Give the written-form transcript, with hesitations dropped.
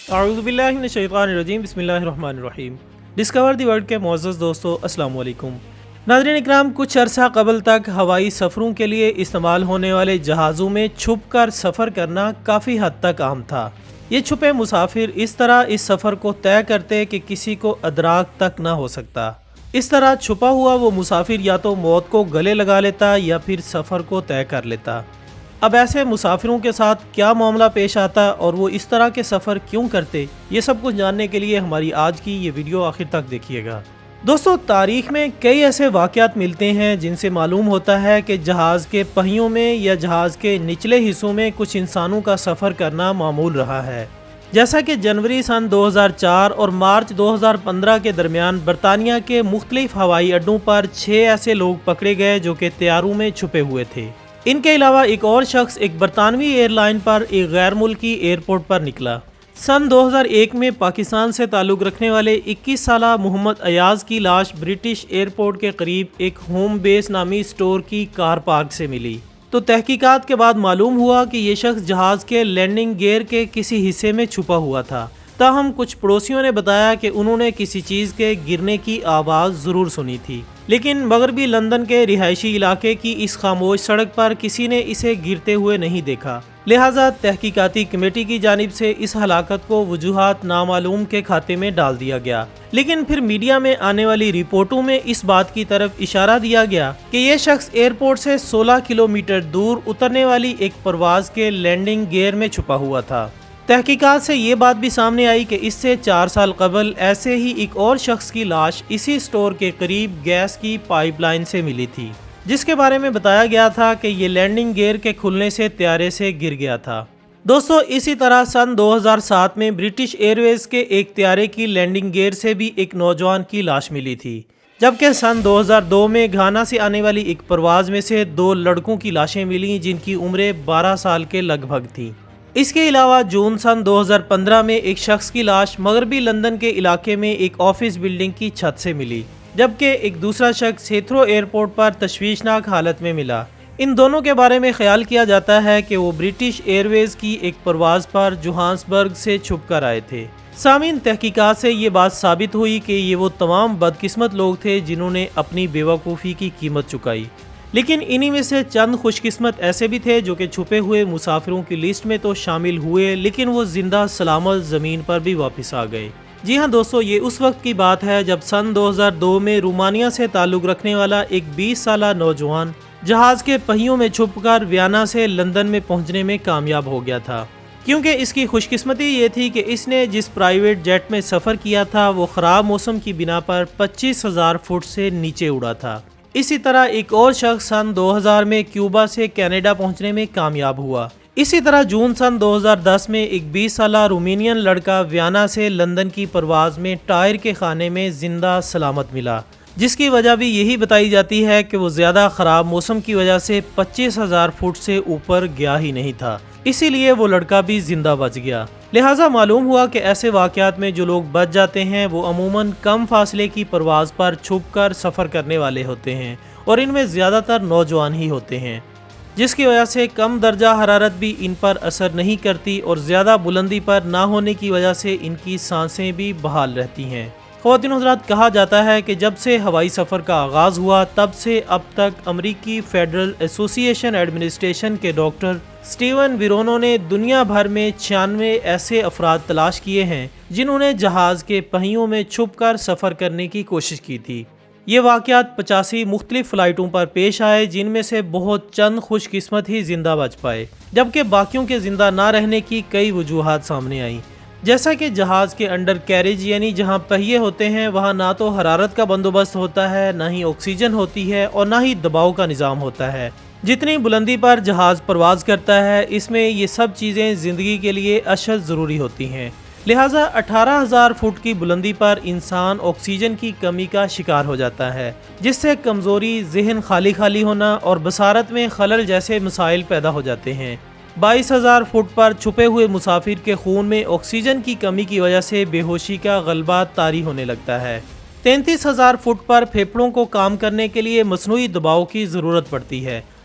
اعوذ باللہ من الشیطان الرجیم، بسم اللہ الرحمن الرحیم۔ ڈسکور دی ورلڈ کے معزز دوستو، السلام علیکم۔ ناظرین اکرام، کچھ عرصہ قبل تک ہوائی سفروں کے لیے استعمال ہونے والے جہازوں میں چھپ کر سفر کرنا کافی حد تک عام تھا۔ یہ چھپے مسافر اس طرح اس سفر کو طے کرتے کہ کسی کو ادراک تک نہ ہو سکتا۔ اس طرح چھپا ہوا وہ مسافر یا تو موت کو گلے لگا لیتا یا پھر سفر کو طے کر لیتا۔ اب ایسے مسافروں کے ساتھ کیا معاملہ پیش آتا اور وہ اس طرح کے سفر کیوں کرتے، یہ سب کچھ جاننے کے لیے ہماری آج کی یہ ویڈیو آخر تک دیکھیے گا۔ دوستو، تاریخ میں کئی ایسے واقعات ملتے ہیں جن سے معلوم ہوتا ہے کہ جہاز کے پہیوں میں یا جہاز کے نچلے حصوں میں کچھ انسانوں کا سفر کرنا معمول رہا ہے۔ جیسا کہ جنوری سن 2004 اور مارچ 2015 کے درمیان برطانیہ کے مختلف ہوائی اڈوں پر 6 ایسے لوگ پکڑے گئے جو کہ طیاروں میں چھپے ہوئے تھے۔ ان کے علاوہ ایک اور شخص ایک برطانوی ایئر لائن پر ایک غیر ملکی ایئرپورٹ پر نکلا۔ سن 2001 میں پاکستان سے تعلق رکھنے والے 21 سالہ محمد ایاز کی لاش برٹش ایئرپورٹ کے قریب ایک ہوم بیس نامی سٹور کی کار پارک سے ملی۔ تو تحقیقات کے بعد معلوم ہوا کہ یہ شخص جہاز کے لینڈنگ گیئر کے کسی حصے میں چھپا ہوا تھا۔ تاہم کچھ پڑوسیوں نے بتایا کہ انہوں نے کسی چیز کے گرنے کی آواز ضرور سنی تھی، لیکن مغربی لندن کے رہائشی علاقے کی اس خاموش سڑک پر کسی نے اسے گرتے ہوئے نہیں دیکھا۔ لہٰذا تحقیقاتی کمیٹی کی جانب سے اس ہلاکت کو وجوہات نامعلوم کے کھاتے میں ڈال دیا گیا، لیکن پھر میڈیا میں آنے والی رپورٹوں میں اس بات کی طرف اشارہ دیا گیا کہ یہ شخص ایئرپورٹ سے 16 کلومیٹر دور اترنے والی ایک پرواز کے لینڈنگ گیئر میں چھپا ہوا تھا۔ تحقیقات سے یہ بات بھی سامنے آئی کہ اس سے 4 سال قبل ایسے ہی ایک اور شخص کی لاش اسی سٹور کے قریب گیس کی پائپ لائن سے ملی تھی، جس کے بارے میں بتایا گیا تھا کہ یہ لینڈنگ گیئر کے کھلنے سے طیارے سے گر گیا تھا۔ دوستو، اسی طرح سن 2007 میں برٹش ایئر ویز کے ایک طیارے کی لینڈنگ گیئر سے بھی ایک نوجوان کی لاش ملی تھی، جبکہ سن 2002 میں گھانا سے آنے والی ایک پرواز میں سے 2 لڑکوں کی لاشیں ملیں جن کی عمریں 12 سال کے لگ بھگ تھیں۔ اس کے علاوہ جون سن 2015 میں ایک شخص کی لاش مغربی لندن کے علاقے میں ایک آفس بلڈنگ کی چھت سے ملی، جبکہ ایک دوسرا شخص ہیتھرو ایئرپورٹ پر تشویشناک حالت میں ملا۔ ان دونوں کے بارے میں خیال کیا جاتا ہے کہ وہ برٹش ایئر ویز کی ایک پرواز پر جوہانسبرگ سے چھپ کر آئے تھے۔ سامعین، تحقیقات سے یہ بات ثابت ہوئی کہ یہ وہ تمام بدقسمت لوگ تھے جنہوں نے اپنی بیوقوفی کی قیمت چکائی، لیکن انہی میں سے چند خوش قسمت ایسے بھی تھے جو کہ چھپے ہوئے مسافروں کی لسٹ میں تو شامل ہوئے، لیکن وہ زندہ سلامت زمین پر بھی واپس آ گئے۔ جی ہاں دوستو، یہ اس وقت کی بات ہے جب سن 2002 میں رومانیہ سے تعلق رکھنے والا ایک 20 سالہ نوجوان جہاز کے پہیوں میں چھپ کر ویانا سے لندن میں پہنچنے میں کامیاب ہو گیا تھا، کیونکہ اس کی خوش قسمتی یہ تھی کہ اس نے جس پرائیویٹ جیٹ میں سفر کیا تھا وہ خراب موسم کی بنا پر 25,000 فٹ سے نیچے اڑا تھا۔ اسی طرح ایک اور شخص سن 2000 میں کیوبا سے کینیڈا پہنچنے میں کامیاب ہوا۔ اسی طرح جون سن 2010 میں ایک 20 سالہ رومینین لڑکا ویانا سے لندن کی پرواز میں ٹائر کے خانے میں زندہ سلامت ملا، جس کی وجہ بھی یہی بتائی جاتی ہے کہ وہ زیادہ خراب موسم کی وجہ سے 25,000 فٹ سے اوپر گیا ہی نہیں تھا، اسی لیے وہ لڑکا بھی زندہ بچ گیا۔ لہٰذا معلوم ہوا کہ ایسے واقعات میں جو لوگ بچ جاتے ہیں وہ عموماً کم فاصلے کی پرواز پر چھپ کر سفر کرنے والے ہوتے ہیں، اور ان میں زیادہ تر نوجوان ہی ہوتے ہیں، جس کی وجہ سے کم درجہ حرارت بھی ان پر اثر نہیں کرتی اور زیادہ بلندی پر نہ ہونے کی وجہ سے ان کی سانسیں بھی بحال رہتی ہیں۔ خواتین و حضرات، کہا جاتا ہے کہ جب سے ہوائی سفر کا آغاز ہوا تب سے اب تک امریکی فیڈرل ایسوسی ایشن ایڈمنسٹریشن کے ڈاکٹر سٹیون ویرونو نے دنیا بھر میں 96 ایسے افراد تلاش کیے ہیں جنہوں نے جہاز کے پہیوں میں چھپ کر سفر کرنے کی کوشش کی تھی۔ یہ واقعات 85 مختلف فلائٹوں پر پیش آئے، جن میں سے بہت چند خوش قسمت ہی زندہ بچ پائے، جبکہ باقیوں کے زندہ نہ رہنے کی کئی وجوہات سامنے آئیں۔ جیسا کہ جہاز کے انڈر کیریج یعنی جہاں پہیے ہوتے ہیں وہاں نہ تو حرارت کا بندوبست ہوتا ہے، نہ ہی آکسیجن ہوتی ہے، اور نہ ہی دباؤ کا نظام ہوتا ہے۔ جتنی بلندی پر جہاز پرواز کرتا ہے اس میں یہ سب چیزیں زندگی کے لیے اشد ضروری ہوتی ہیں۔ لہٰذا 18,000 فٹ کی بلندی پر انسان آکسیجن کی کمی کا شکار ہو جاتا ہے، جس سے کمزوری، ذہن خالی ہونا اور بصارت میں خلل جیسے مسائل پیدا ہو جاتے ہیں۔ 22,000 فٹ پر چھپے ہوئے مسافر کے خون میں آکسیجن کی کمی کی وجہ سے بے ہوشی کا غلبہ طاری ہونے لگتا ہے۔ 33,000 فٹ پر پھیپھڑوں کو کام کرنے کے لیے مصنوعی دباؤ کی ضرورت پڑتی ہے،